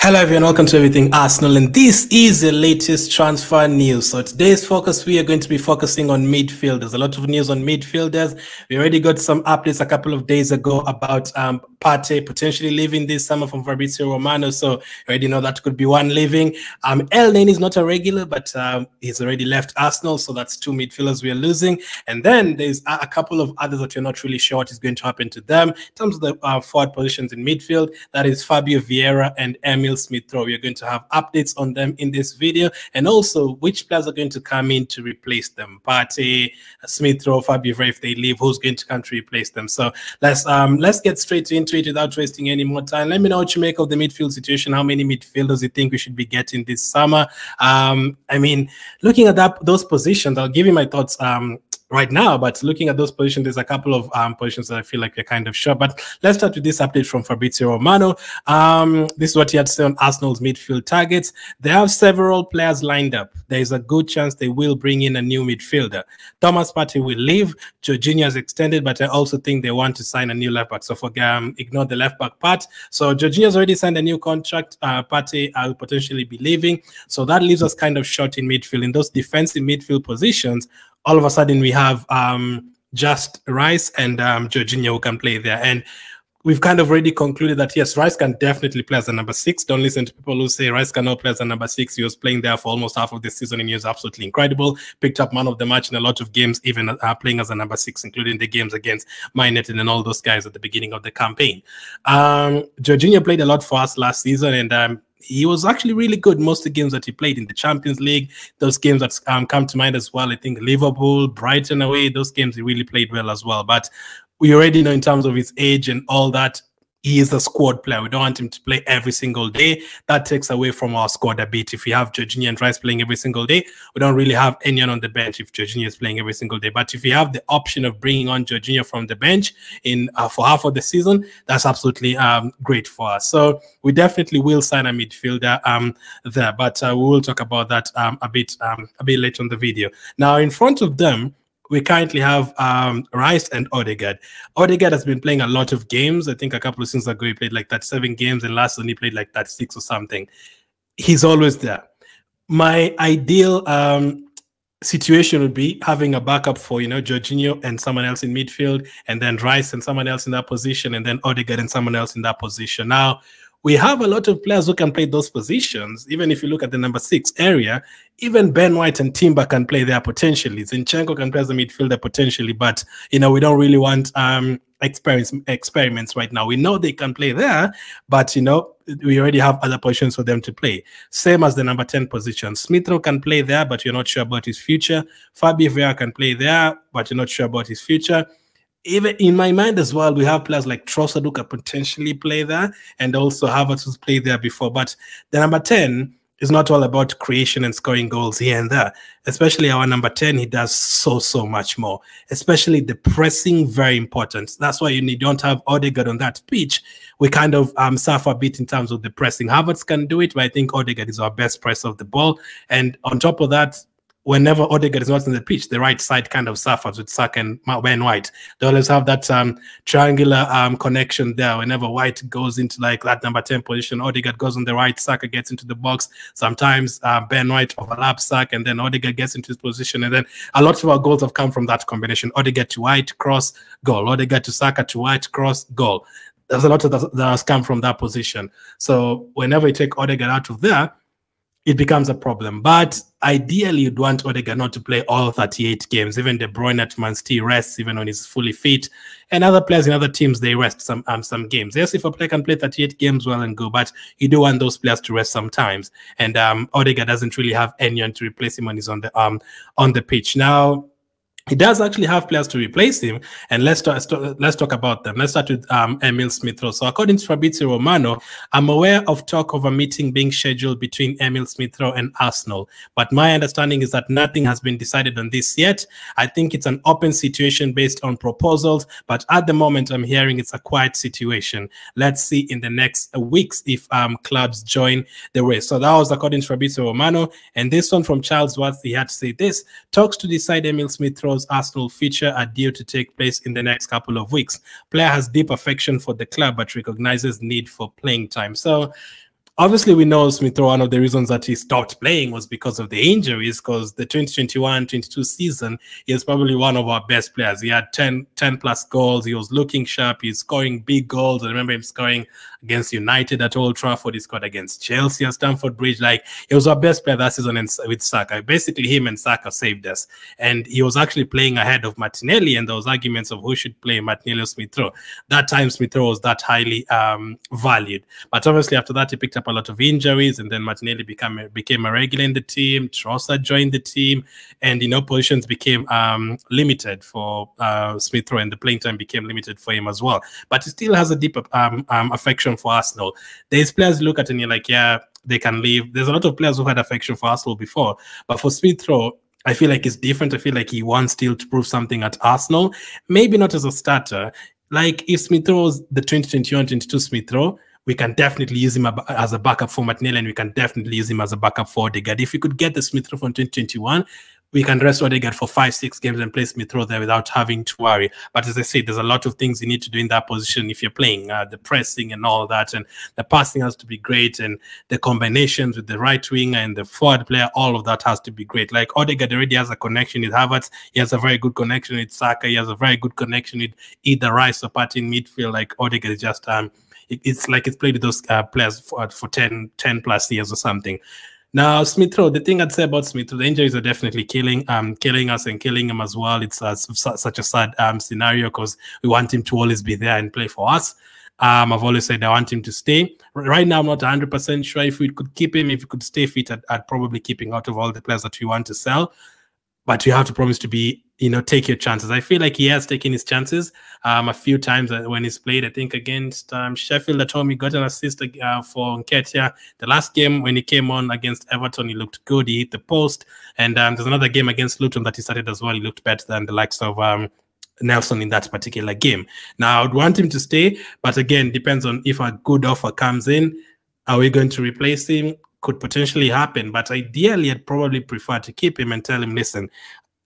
Hello everyone, welcome to Everything Arsenal, and this is the latest transfer news. So today's focus, we are going to be focusing on midfielders. A lot of news on midfielders. We already got some updates a couple of days ago about Partey potentially leaving this summer from Fabrizio Romano. So you already know that could be one leaving. El Neni is not a regular, but he's already left Arsenal. So that's two midfielders we are losing. And then there's a couple of others that you're not really sure what is going to happen to them. In terms of the forward positions in midfield, that is Fabio Vieira and Emil Smith-Rowe. We are going to have updates on them in this video, and also which players are going to come in to replace them. Partey, Smith-Rowe, Fabio Vieira, if they leave, who's going to come to replace them? So let's get straight into it without wasting any more time. Let me know what you make of the midfield situation. How many midfielders you think we should be getting this summer? I mean, looking at those positions, I'll give you my thoughts right now, but looking at those positions, there's a couple of positions that I feel like we're kind of sure. But let's start with this update from Fabrizio Romano. This is what he had to say on Arsenal's midfield targets. They have several players lined up. There is a good chance they will bring in a new midfielder. Thomas Partey will leave. Jorginho has extended, but I also think they want to sign a new left back. So ignore the left back part. So Jorginho has already signed a new contract. Partey will potentially be leaving. So that leaves us kind of short in midfield. In those defensive midfield positions, all of a sudden we have just Rice and Jorginho who can play there. And we've kind of already concluded that, yes, Rice can definitely play as a number 6. Don't listen to people who say Rice cannot play as a number 6. He was playing there for almost half of the season and he was absolutely incredible. Picked up man of the match in a lot of games, even playing as a number 6, including the games against Man United and all those guys at the beginning of the campaign. Jorginho played a lot for us last season, and he was actually really good most of the games that he played in the Champions League. Those games that come to mind as well, I think Liverpool, Brighton away, those games he really played well as well. But we already know in terms of his age and all that, he is a squad player. We don't want him to play every single day. That takes away from our squad a bit. If we have Jorginho and Rice playing every single day, we don't really have anyone on the bench if Jorginho is playing every single day. But if we have the option of bringing on Jorginho from the bench for half of the season, that's absolutely great for us. So we definitely will sign a midfielder there, but we will talk about that a bit later on the video. Now, in front of them, we currently have Rice and Odegaard. Odegaard has been playing a lot of games. I think a couple of seasons ago he played like 37 games, and last season he played like 36 or something. He's always there. My ideal situation would be having a backup for, Jorginho and someone else in midfield, and then Rice and someone else in that position, and then Odegaard and someone else in that position. Now, we have a lot of players who can play those positions. Even if you look at the number 6 area, even Ben White and Timber can play there potentially. Zinchenko can play as a midfielder potentially, but we don't really want experiments right now. We know they can play there, but we already have other positions for them to play. Same as the number 10 position. Smith-Rowe can play there, but you're not sure about his future. Fabio Vieira can play there, but you're not sure about his future. Even in my mind as well, we have players like Trossard who can potentially play there, and also Havertz who's played there before. But the number 10 is not all about creation and scoring goals here and there. Especially our number 10, he does so much more. Especially the pressing, very important. That's why you don't have Odegaard on that pitch. We kind of suffer a bit in terms of the pressing. Havertz can do it, but I think Odegaard is our best presser of the ball. And on top of that, whenever Odegaard is not on the pitch, the right side kind of suffers with Saka and Ben White. They always have that triangular connection there. Whenever White goes into like that number 10 position, Odegaard goes on the right, Saka gets into the box. Sometimes Ben White overlaps Saka, and then Odegaard gets into his position. And then a lot of our goals have come from that combination. Odegaard to White, cross, goal. Odegaard to Saka to White, cross, goal. There's a lot of that has come from that position. So whenever you take Odegaard out of there, it becomes a problem. But ideally, you'd want Odegaard not to play all 38 games. Even De Bruyne at Man City rests even when he's fully fit. And other players in other teams, they rest some games. Yes, if a player can play 38 games, well and good, but you do want those players to rest sometimes. And Odegaard doesn't really have anyone to replace him when he's on the pitch. Now, he does actually have players to replace him, and let's talk about them. Let's start with Emil Smith-Rowe. So according to Fabrizio Romano, I'm aware of talk of a meeting being scheduled between Emil Smith-Rowe and Arsenal, but my understanding is that nothing has been decided on this yet. I think it's an open situation based on proposals, but at the moment I'm hearing it's a quiet situation. Let's see in the next weeks if clubs join the race. So that was according to Fabrizio Romano, and this one from Charles Worth, he had to say this: talks to decide Emil Smith-Rowe Arsenal feature are due to take place in the next couple of weeks. Player has deep affection for the club, but recognizes need for playing time. So Obviously, we know Smith Rowe, one of the reasons that he stopped playing was because of the injuries, because the 2021-22 season, he is probably one of our best players. He had 10 plus goals. He was looking sharp. He's scoring big goals. I remember him scoring against United at Old Trafford. He scored against Chelsea at Stamford Bridge. Like, he was our best player that season with Saka. Basically, him and Saka saved us. And he was actually playing ahead of Martinelli, and there was arguments of who should play, Martinelli or Smith Rowe. That time, Smith Rowe was that highly valued. But obviously, after that, he picked up a lot of injuries, and then Martinelli became a regular in the team. Trossard joined the team, and positions became limited for Smith Rowe, and the playing time became limited for him as well. But he still has a deep affection for Arsenal. There's players you look at and you're like, yeah, they can leave. There's a lot of players who had affection for Arsenal before, but for Smith Rowe, I feel like it's different. I feel like he wants still to prove something at Arsenal, maybe not as a starter. Like if Smith Rowe's the 2021-22 Smith Rowe, we can definitely use him as a backup for Martinelli, and we can definitely use him as a backup for Odegaard. If we could get the Smith Rowe from 2021, we can rest Odegaard for 5-6 games and play Smith Rowe there without having to worry. But as I said, there's a lot of things you need to do in that position if you're playing, the pressing and all that, and the passing has to be great, and the combinations with the right winger and the forward player, all of that has to be great. Like Odegaard already has a connection with Havertz. He has a very good connection with Saka. He has a very good connection with either Rice or Partey in midfield. Like Odegaard is just it's like it's played with those players for 10 plus years or something. Now, Smith Rowe, the thing I'd say about Smith Rowe, the injuries are definitely killing us and killing him as well. It's such a sad scenario because we want him to always be there and play for us. I've always said I want him to stay. Right now, I'm not 100% sure if we could keep him. If we could stay fit, I'd probably keep him out of all the players that we want to sell. But you have to promise to be, take your chances. I feel like he has taken his chances a few times when he's played. I think against Sheffield at home, he got an assist for Nketiah. The last game when he came on against Everton, he looked good. He hit the post. And there's another game against Luton that he started as well. He looked better than the likes of Nelson in that particular game. Now, I'd want him to stay, but again, depends on if a good offer comes in. Are we going to replace him? Could potentially happen, but ideally I'd probably prefer to keep him and tell him, listen,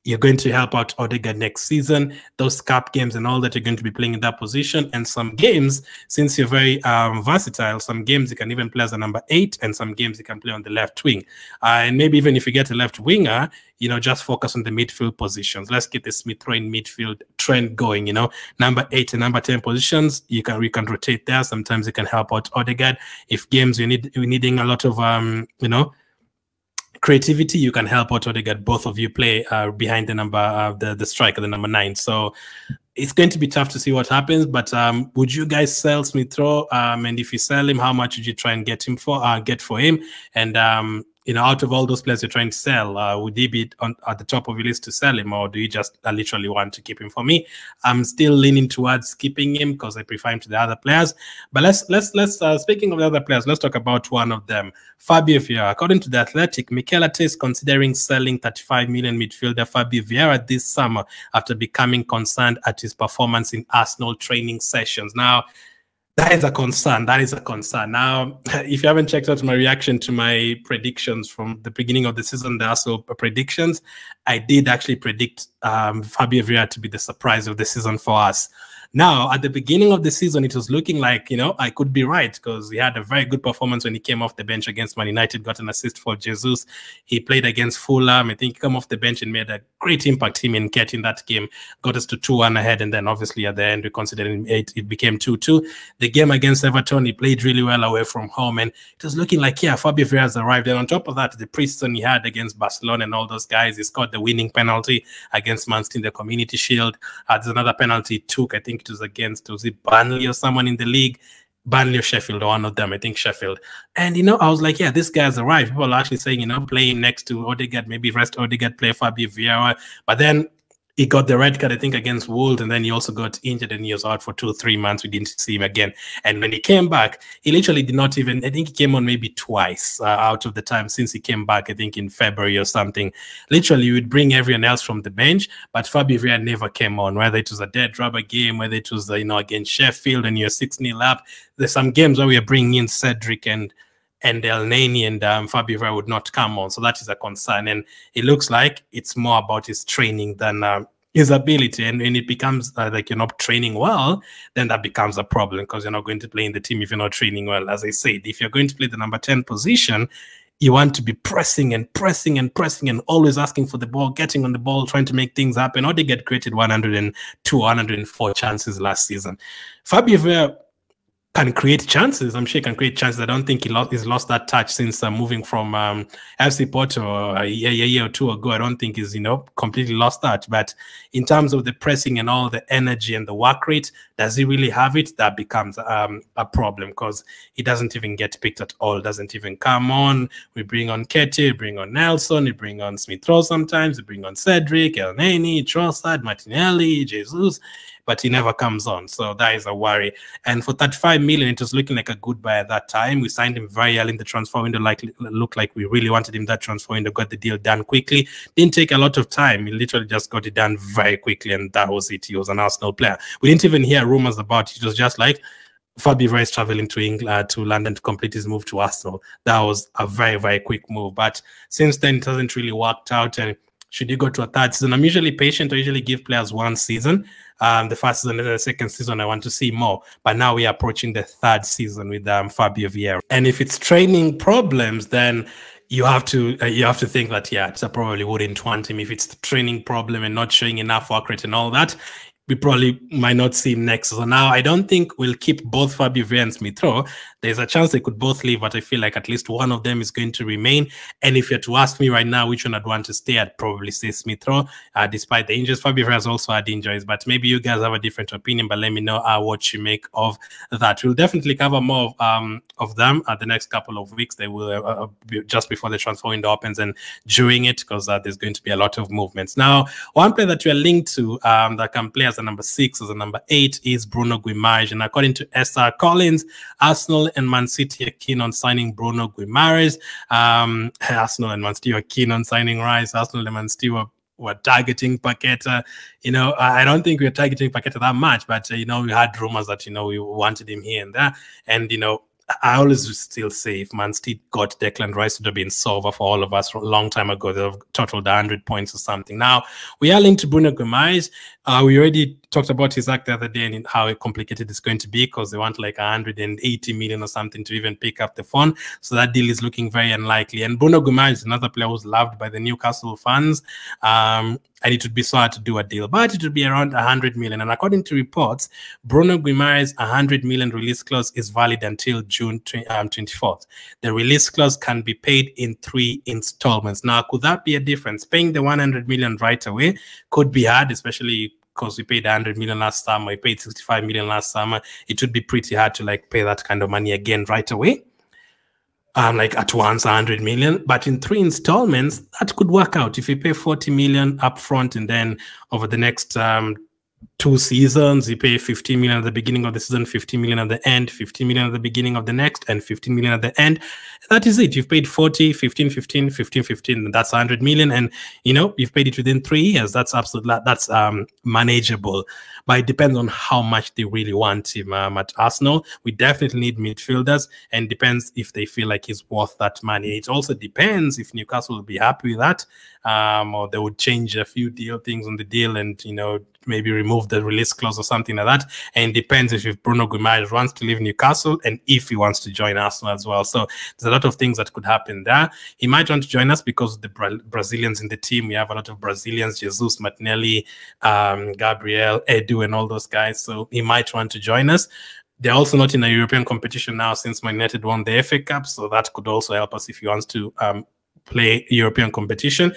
you're going to help out Odegaard next season. Those cup games and all that, you're going to be playing in that position. And some games, since you're very versatile, some games you can even play as a number 8, and some games you can play on the left wing. And maybe even if you get a left winger, just focus on the midfield positions. Let's get the Smith Rowe in midfield trend going. Number 8 and number 10 positions, we can rotate there. Sometimes you can help out Odegaard. If games you're needing a lot of creativity, you can help out Odegaard. Both of you play behind the number the striker, the number 9. So it's going to be tough to see what happens. But would you guys sell Smith Rowe? And if you sell him, how much would you try and get for him? And out of all those players you're trying to sell, would he be at the top of your list to sell him, or do you just literally want to keep him? For me, I'm still leaning towards keeping him because I prefer him to the other players. But let's speaking of the other players, let's talk about one of them, Fabio Vieira. According to The Athletic, Mikel Arteta is considering selling 35 million midfielder Fabio Vieira this summer after becoming concerned at his performance in Arsenal training sessions. Now, that is a concern. That is a concern. Now, if you haven't checked out my reaction to my predictions from the beginning of the season, the Arsenal predictions, I did actually predict Fabio Vieira to be the surprise of the season for us. Now, at the beginning of the season, it was looking like, I could be right because he had a very good performance when he came off the bench against Man United, got an assist for Jesus. He played against Fulham. I think he came off the bench and made a great impact. Him and Ket in that game got us to 2-1 ahead. And then obviously at the end, we considered it became 2-2. The game against Everton, he played really well away from home. And it was looking like, yeah, Fabio Vieira has arrived. And on top of that, the preseason he had against Barcelona and all those guys, he scored the winning penalty against Man City in the Community Shield. There's another penalty he took, I think it was against, was it Burnley or someone in the league? Burnley or Sheffield, or one of them, I think Sheffield. And, I was like, yeah, this guy's arrived. People are actually saying, playing next to Odegaard, maybe rest Odegaard, play Fabio Vieira. But then he got the red card, I think, against Wolves, and then he also got injured and he was out for 2-3 months. We didn't see him again. And when he came back, he literally did not even, I think he came on maybe twice out of the time since he came back, I think in February or something. Literally, you would bring everyone else from the bench, but Fabio Vieira never came on, whether it was a dead rubber game, whether it was, against Sheffield and you're 6-0 up. There's some games where we are bringing in Cedric and Elneny and Fabio would not come on. So that is a concern. And it looks like it's more about his training than his ability, and when it becomes like you're not training well, then that becomes a problem, because you're not going to play in the team if you're not training well. As I said, if you're going to play the number 10 position, you want to be pressing and pressing and pressing and always asking for the ball, getting on the ball, trying to make things happen. Or they get created 102, 104 chances last season. Fabio Vieira can create chances. I'm sure he can create chances. I don't think he's lost that touch since moving from FC Porto a year or two ago. I don't think he's, completely lost that. But in terms of the pressing and all the energy and the work rate, does he really have it? That becomes a problem, because he doesn't even get picked at all. Doesn't even come on. We bring on Ketty, we bring on Nelson, we bring on Smith-Rowe sometimes, we bring on Cedric, Elneny, Trossard, Martinelli, Jesus, but he never comes on. So that is a worry. And for 35 million, it was looking like a good buy at that time. We signed him very early in the transfer window, looked like we really wanted him that transfer window, got the deal done quickly. Didn't take a lot of time. He literally just got it done very quickly, and that was it. He was an Arsenal player. We didn't even hear rumors about it. It was just like Fabio Vieira is traveling to England, to London, to complete his move to Arsenal. That was a very, very quick move. But since then, it hasn't really worked out. And should you go to a third season? I'm usually patient. I usually give players one season. The first season and the second season, I want to see more. But now we are approaching the third season with Fabio Vieira. And if it's training problems, then you have to think that, yeah, I probably wouldn't want him. If it's the training problem and not showing enough work rate and all that, we probably might not see him next. So now I don't think we'll keep both Fabio Vieira and Smith-Rowe. There's a chance they could both leave, but I feel like at least one of them is going to remain. And if you're to ask me right now which one I'd want to stay, I'd probably say Smith-Rowe, despite the injuries. Fabio Vieira has also had injuries, but maybe you guys have a different opinion, but let me know what you make of that. We'll definitely cover more of them the next couple of weeks. They will just before the transfer window opens and during it, because there's going to be a lot of movements. Now, one player that we are linked to that can play as a number 6, as a number 8 is Bruno Guimaraes. And according to SR Collins, Arsenal and Man City are keen on signing Bruno Guimaraes. Arsenal and Man City are keen on signing Rice. Arsenal and Man City were targeting Paqueta. I don't think we were targeting Paqueta that much, but we had rumors that we wanted him here and there. And I always still say if Man City got Declan Rice, it would have been solver for all of us a long time ago. They've totaled 100 points or something. Now, we are linked to Bruno Guimaraes. We already talked about his act the other day and how complicated it's going to be, because they want like 180 million or something to even pick up the phone. So that deal is looking very unlikely. And Bruno Guimaraes is another player who's loved by the Newcastle fans. And it would be so hard to do a deal, but it would be around 100 million. And according to reports, Bruno Guimaraes' 100 million release clause is valid until June 24th. The release clause can be paid in 3 installments. Now, could that be a difference? Paying the 100 million right away could be hard, especially because we paid 100 million last summer, we paid 65 million last summer. It would be pretty hard to pay that kind of money again right away. At once 100 million, but in 3 installments, that could work out. If you pay 40 million up front and then over the next 2 seasons, you pay 15 million at the beginning of the season, 15 million at the end, 15 million at the beginning of the next, and 15 million at the end. That is it. You've paid 40, 15, 15, 15, 15, and that's 100 million. And, you've paid it within 3 years. That's absolutely, that's manageable. But it depends on how much they really want him at Arsenal. We definitely need midfielders, and depends if they feel like he's worth that money. It also depends if Newcastle will be happy with that, or they would change a few things on the deal and, maybe remove the release clause or something like that. And it depends if Bruno Guimaraes wants to leave Newcastle and if he wants to join Arsenal as well. So there's a lot of things that could happen there. He might want to join us because of the Brazilians in the team. We have a lot of Brazilians, Jesus, Martinelli, Gabriel, Edu, and all those guys. So he might want to join us. They're also not in a European competition now since Man United won the FA Cup. So that could also help us if he wants to play European competition.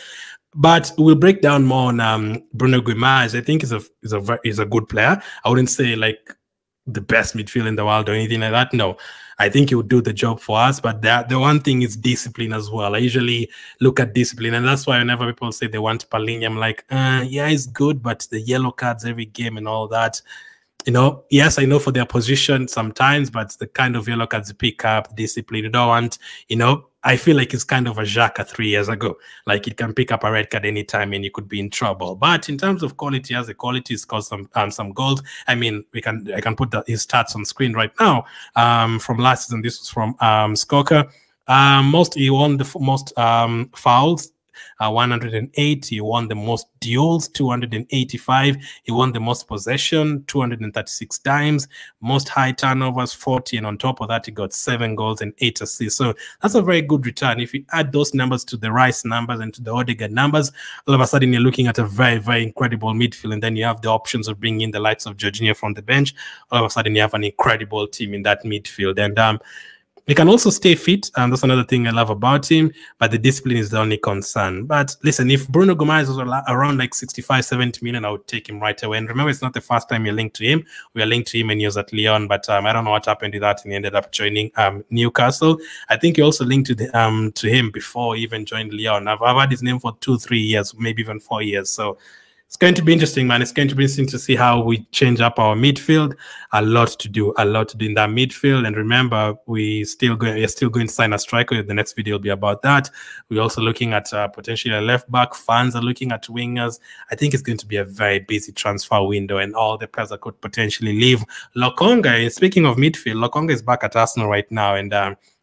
But we'll break down more on Bruno Guimaraes. I think is a good player. I wouldn't say the best midfielder in the world or anything like that. No, I think he would do the job for us. But the one thing is discipline as well. I usually look at discipline, and that's why whenever people say they want Palhinha, I'm like, yeah, he's good, but the yellow cards every game and all that. Yes, I know for their position sometimes, but the kind of yellow cards you pick up, discipline, you don't want, I feel like it's kind of a Xhaka 3 years ago. Like, it can pick up a red card anytime and you could be in trouble. But in terms of quality, as the quality has caused some goals. I mean, I can put his stats on screen right now. From last season, this was from Scoker. He won the most fouls. 108. He won the most duels, 285. He won the most possession, 236 times, most high turnovers, 40, and on top of that, he got 7 goals and 8 assists. So that's a very good return. If you add those numbers to the Rice numbers and to the Odegaard numbers, all of a sudden you're looking at a very, very incredible midfield, and then you have the options of bringing in the likes of Jorginho from the bench. All of a sudden you have an incredible team in that midfield. And he can also stay fit, and that's another thing I love about him, but the discipline is the only concern. But listen, if Bruno Guimaraes was around like 65, 70 million, I would take him right away. And remember, it's not the first time you're linked to him. We are linked to him when he was at Lyon, but I don't know what happened to that, and he ended up joining Newcastle. I think you also linked to him before he even joined Lyon. I've had his name for 2-3 years, maybe even 4 years. So it's going to be interesting, man. It's going to be interesting to see how we change up our midfield. A lot to do in that midfield. And remember, we're still going to sign a striker. The next video will be about that. We're also looking at potentially a left back. Fans are looking at wingers. I think it's going to be a very busy transfer window, and all the players that could potentially leave. Lokonga, speaking of midfield, Lokonga is back at Arsenal right now, and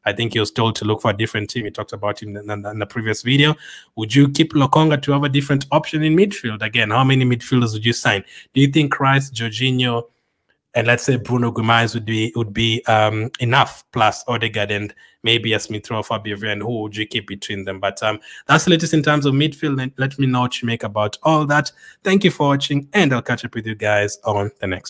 I think he was told to look for a different team. He talked about him in the previous video. Would you keep Lokonga to have a different option in midfield? Again, how many midfielders would you sign? Do you think Rice, Jorginho, and let's say Bruno Guimaraes would be enough, plus Odegaard and maybe a Smith Rowe, Fabio, and who would you keep between them? But that's the latest in terms of midfield, and let me know what you make about all that. Thank you for watching, and I'll catch up with you guys on the next